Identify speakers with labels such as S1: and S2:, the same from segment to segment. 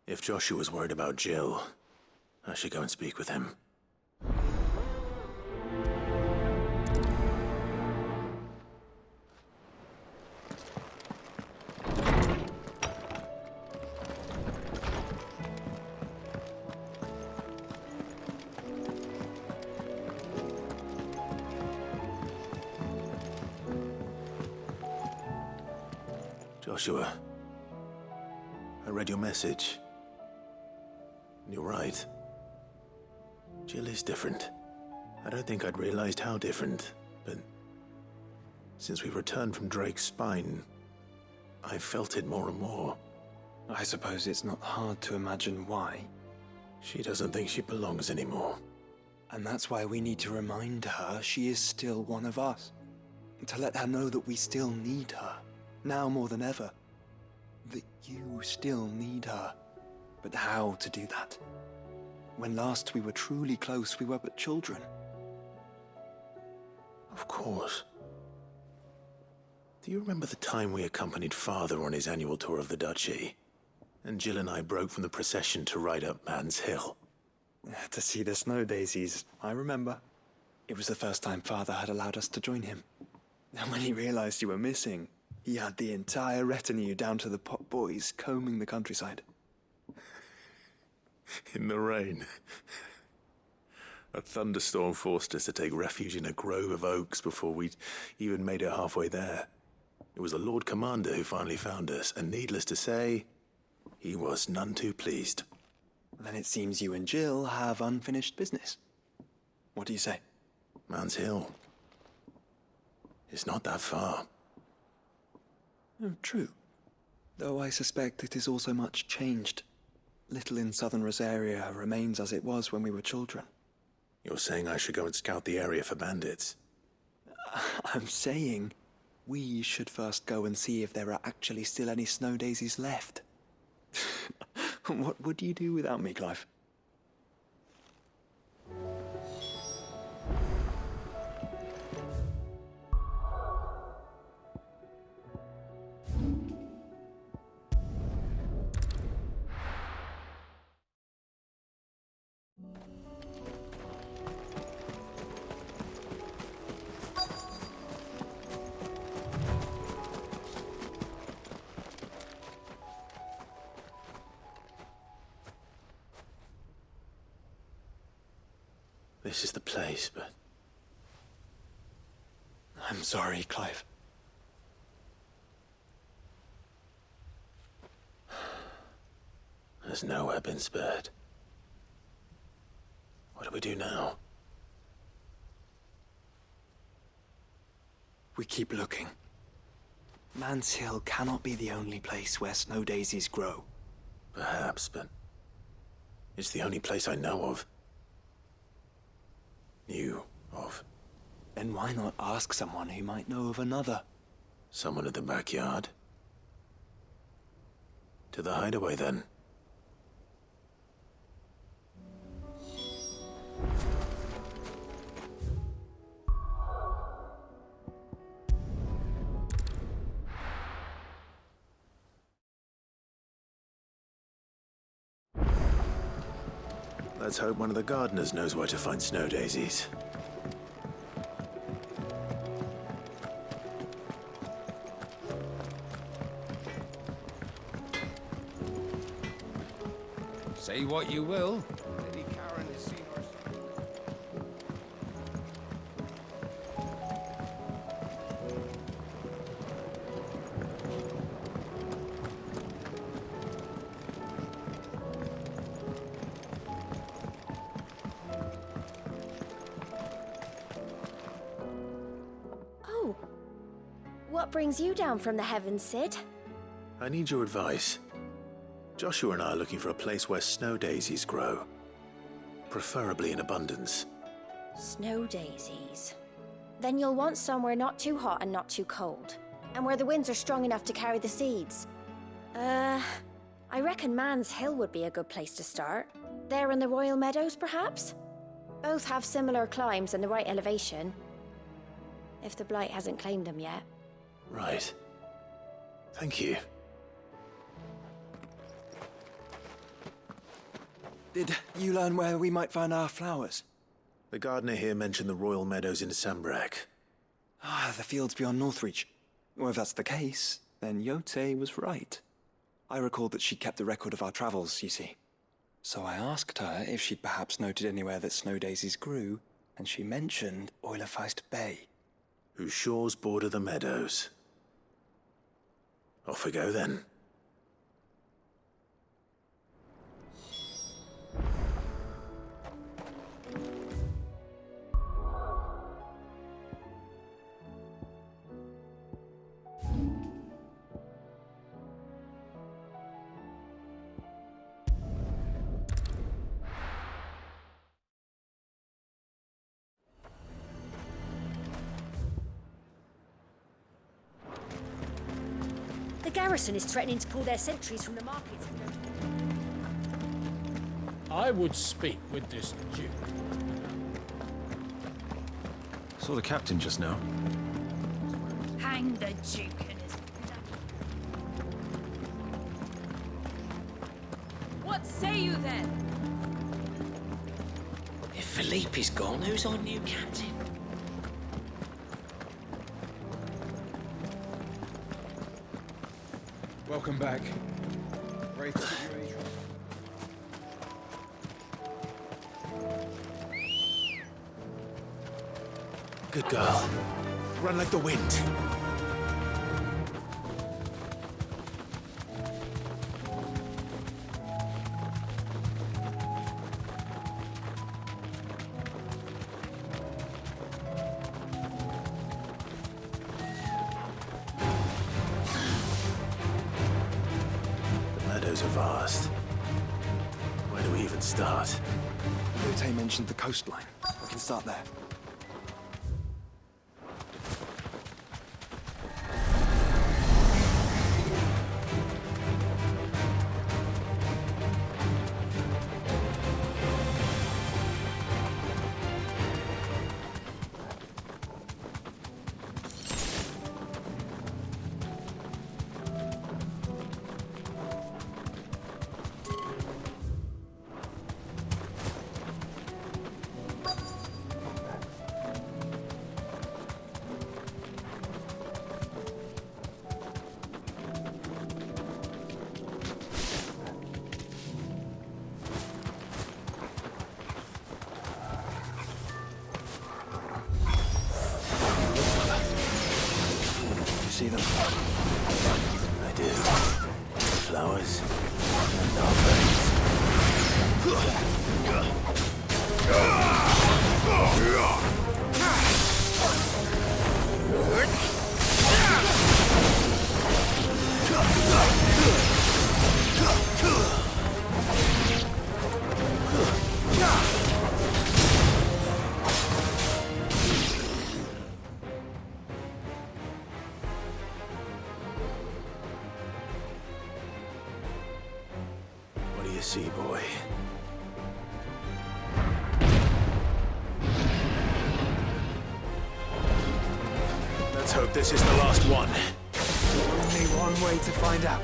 S1: If Joshua's worried about Jill, I should go and speak with him. Joshua, I read your message. You're right. Jill is different. I don't think I'd realized how different, but since we returned from Drake's spine, I've felt it more and more.
S2: I suppose it's not hard to imagine why.
S1: She doesn't think she belongs anymore.
S2: And that's why we need to remind her she is still one of us. To let her know that we still need her, now more than ever. That you still need her. But how to do that? When last we were truly close, we were but children.
S1: Of course. Do you remember the time we accompanied Father on his annual tour of the Duchy? And Jill and I broke from the procession to ride up Man's Hill.
S2: To see the snow daisies, I remember. It was the first time Father had allowed us to join him. And when he realized you were missing, he had the entire retinue down to the pot boys combing the countryside.
S1: In the rain. A thunderstorm forced us to take refuge in a grove of oaks before we'd even made it halfway there. It was the Lord Commander who finally found us, and needless to say, he was none too pleased.
S2: Then it seems you and Jill have unfinished business. What do you say?
S1: Man's Hill. It's not that far.
S2: Oh, true. Though I suspect it is also much changed. Little in southern Rosaria remains as it was when we were children.
S1: You're saying I should go and scout the area for bandits?
S2: I'm saying we should first go and see if there are actually still any snow daisies left. What would you do without me, Clive?
S1: This is the place, but...
S2: I'm sorry, Clive.
S1: There's nowhere been spared. What do we do now?
S2: We keep looking. Man's Hill cannot be the only place where snow daisies grow.
S1: Perhaps, but... it's the only place I know of. Knew of.
S2: Then why not ask someone who might know of another?
S1: Someone in the backyard? To the hideaway, then. Let's hope one of the gardeners knows where to find snow daisies.
S3: Say what you will, Lady Karen has seen her.
S4: Oh. What brings you down from the heavens, Sid?
S1: I need your advice. Joshua and I are looking for a place where snow daisies grow. Preferably in abundance.
S4: Snow daisies. Then you'll want somewhere not too hot and not too cold. And where the winds are strong enough to carry the seeds. I reckon Man's Hill would be a good place to start. There in the Royal Meadows, perhaps? Both have similar climbs and the right elevation. if the Blight hasn't claimed them yet.
S1: Right. Thank you.
S2: Did you learn where we might find our flowers?
S1: The gardener here mentioned the royal meadows in Sambrak.
S2: Ah, the fields beyond Northreach. Well, if that's the case, then Yote was right. I recalled that she kept a record of our travels, you see. So I asked her if she'd perhaps noted anywhere that snow daisies grew, and she mentioned Oillepheist Bay.
S1: Whose shores border the meadows. Off we go then.
S5: The garrison is threatening to pull their sentries from the markets.
S3: I would speak with this Duke.
S6: Saw the captain just now.
S5: Hang the Duke and his bloody... What say you then?
S7: If Philippe's gone, who's our new captain?
S8: Welcome back. Great to give you any trouble.
S1: Good girl. Run like the wind. The meadows are vast. Where do we even start?
S2: Yote mentioned the coastline. We can start there. See them?
S1: I do. Flowers and our friends. What do you see, boy? Let's hope this is the last one.
S2: Only one way to find out.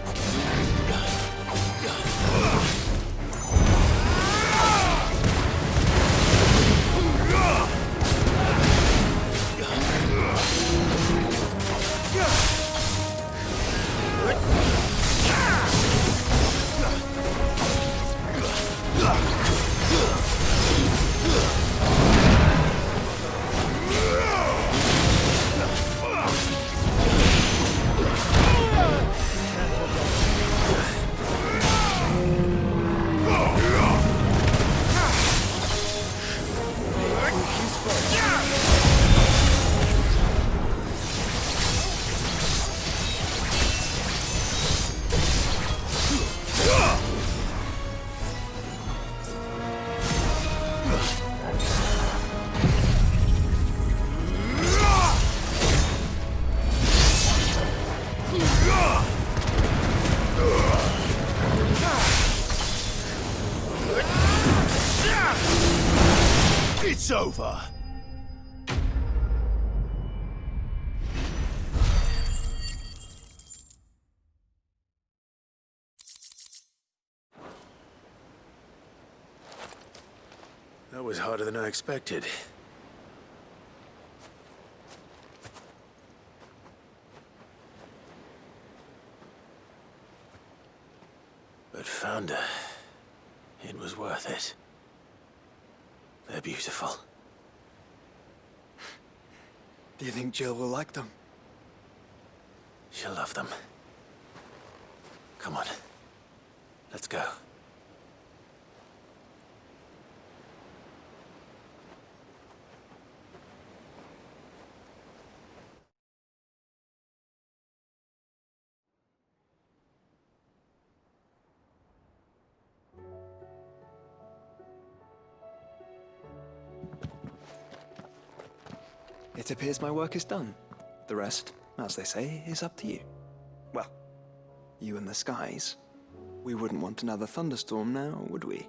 S1: was harder than I expected. But found her. It was worth it. They're beautiful.
S2: Do you think Jill will like them?
S1: She'll love them. Come on. Let's go.
S2: It appears my work is done. The rest, as they say, is up to you. Well, you and the skies. We wouldn't want another thunderstorm now, would we?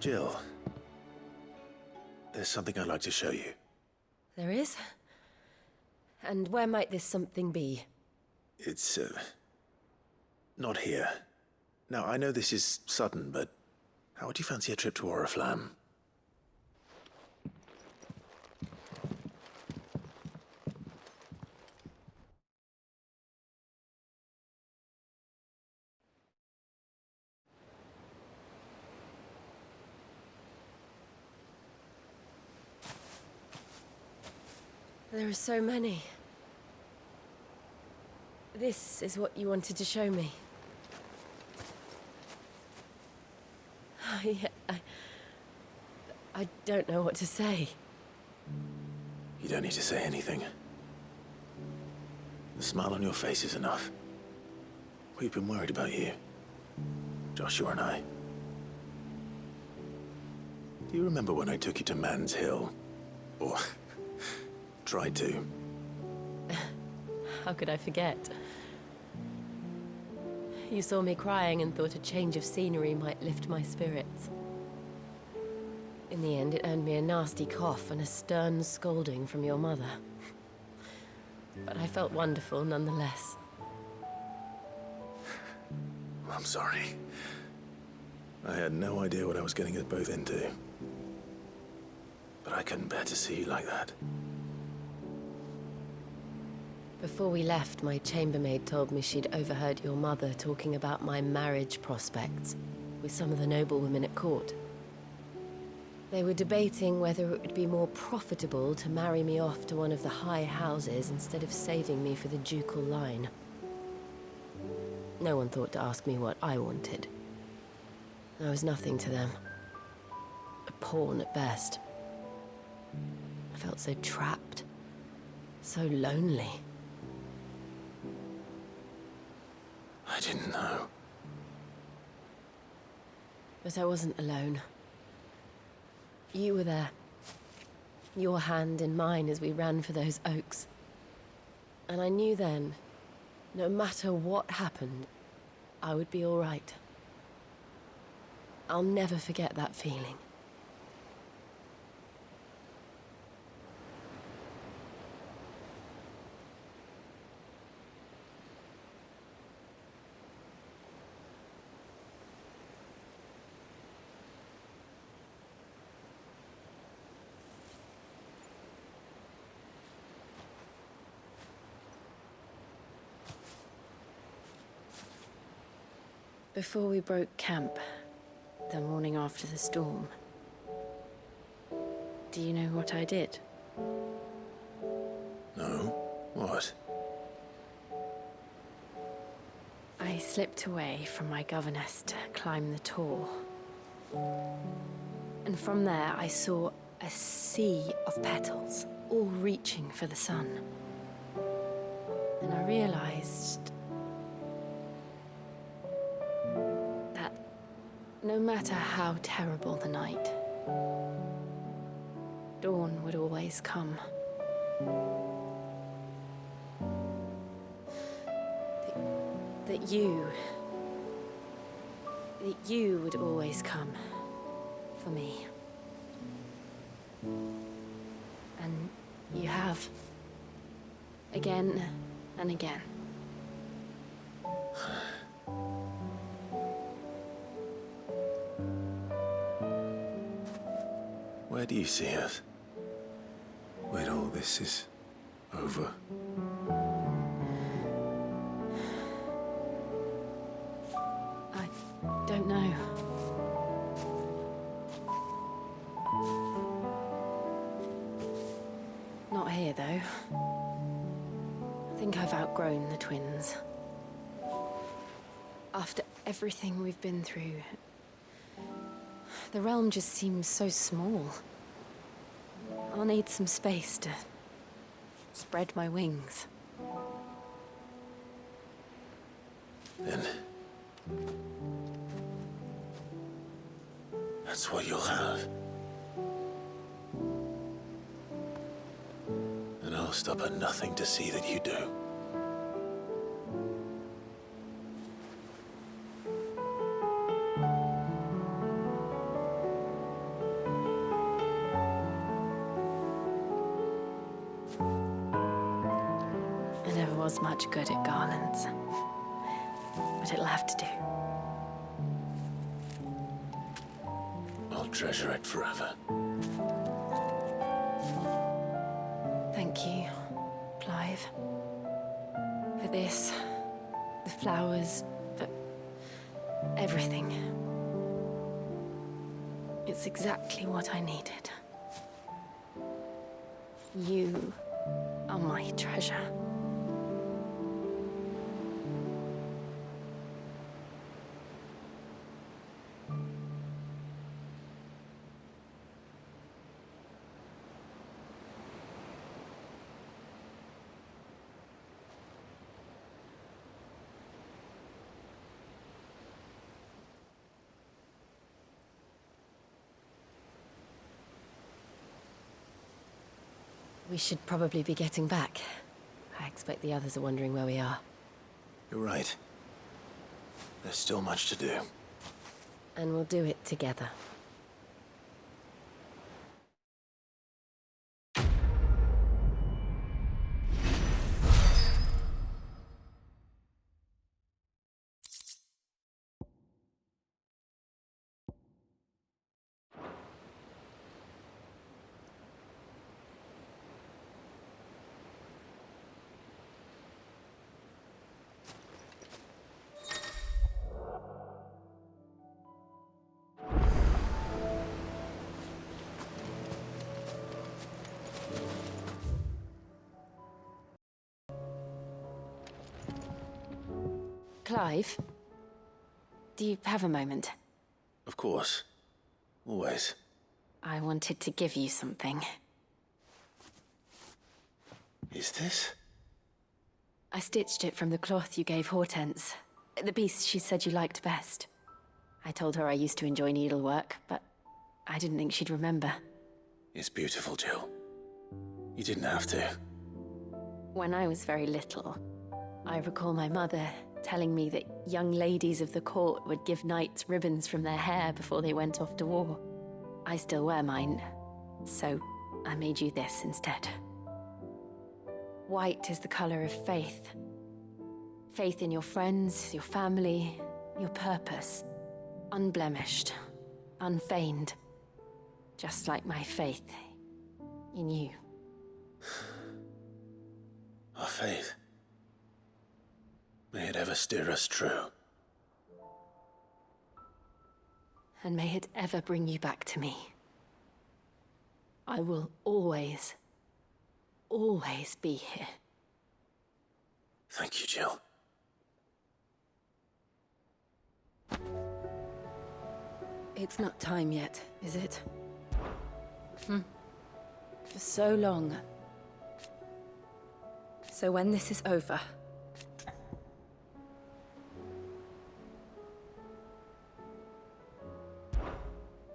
S1: Jill, there's something I'd like to show you.
S5: There is? And where might this something be?
S1: It's, not here. Now, I know this is sudden, but how would you fancy a trip to Oillepheist?
S5: There are so many. This is what you wanted to show me. Yeah, I don't know what to say.
S1: You don't need to say anything. The smile on your face is enough. We've been worried about you, Joshua and I. Do you remember when I took you to Man's Hill? Or tried to?
S5: How could I forget? You saw me crying and thought a change of scenery might lift my spirits. In the end, it earned me a nasty cough and a stern scolding from your mother. But I felt wonderful nonetheless.
S1: I'm sorry. I had no idea what I was getting us both into. But I couldn't bear to see you like that.
S5: Before we left, my chambermaid told me she'd overheard your mother talking about my marriage prospects with some of the noblewomen at court. They were debating whether it would be more profitable to marry me off to one of the high houses instead of saving me for the ducal line. No one thought to ask me what I wanted. I was nothing to them. A pawn at best. I felt so trapped, so lonely.
S1: I didn't know.
S5: But I wasn't alone. You were there. Your hand in mine as we ran for those oaks. And I knew then, no matter what happened, I would be all right. I'll never forget that feeling. Before we broke camp, the morning after the storm, do you know what I did?
S1: No? What?
S5: I slipped away from my governess to climb the tor. And from there I saw a sea of petals, all reaching for the sun. And I realized no matter how terrible the night, dawn would always come. That you would always come for me. And you have. Again and again.
S1: Where do you see us? When all this is over?
S5: I don't know. Not here, though. I think I've outgrown the twins. After everything we've been through, the realm just seems so small. I'll need some space to spread my wings.
S1: Then... that's what you'll have. And I'll stop at nothing to see that you do.
S5: I never was much good at garlands, but it'll have to do.
S1: I'll treasure it forever.
S5: Thank you, Clive. For this, the flowers, for everything. It's exactly what I needed. You are my treasure. We should probably be getting back. I expect the others are wondering where we are.
S1: You're right. There's still much to do.
S5: And we'll do it together. Clive, do you have a moment?
S1: Of course. Always.
S5: I wanted to give you something.
S1: Is this?
S5: I stitched it from the cloth you gave Hortense. The piece she said you liked best. I told her I used to enjoy needlework, but I didn't think she'd remember.
S1: It's beautiful, Jill. You didn't have to.
S5: When I was very little, I recall my mother telling me that young ladies of the court would give knights ribbons from their hair before they went off to war. I still wear mine, so I made you this instead. White is the color of faith. Faith in your friends, your family, your purpose. Unblemished, unfeigned. Just like my faith in you.
S1: Our faith. May it ever steer us true.
S5: And may it ever bring you back to me. I will always, always be here.
S1: Thank you, Jill.
S5: It's not time yet, is it? For so long. So when this is over...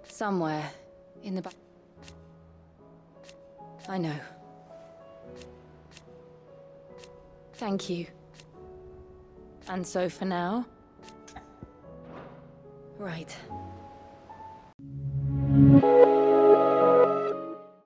S5: somewhere in the back...
S9: I know. Thank you. And so for now... Right.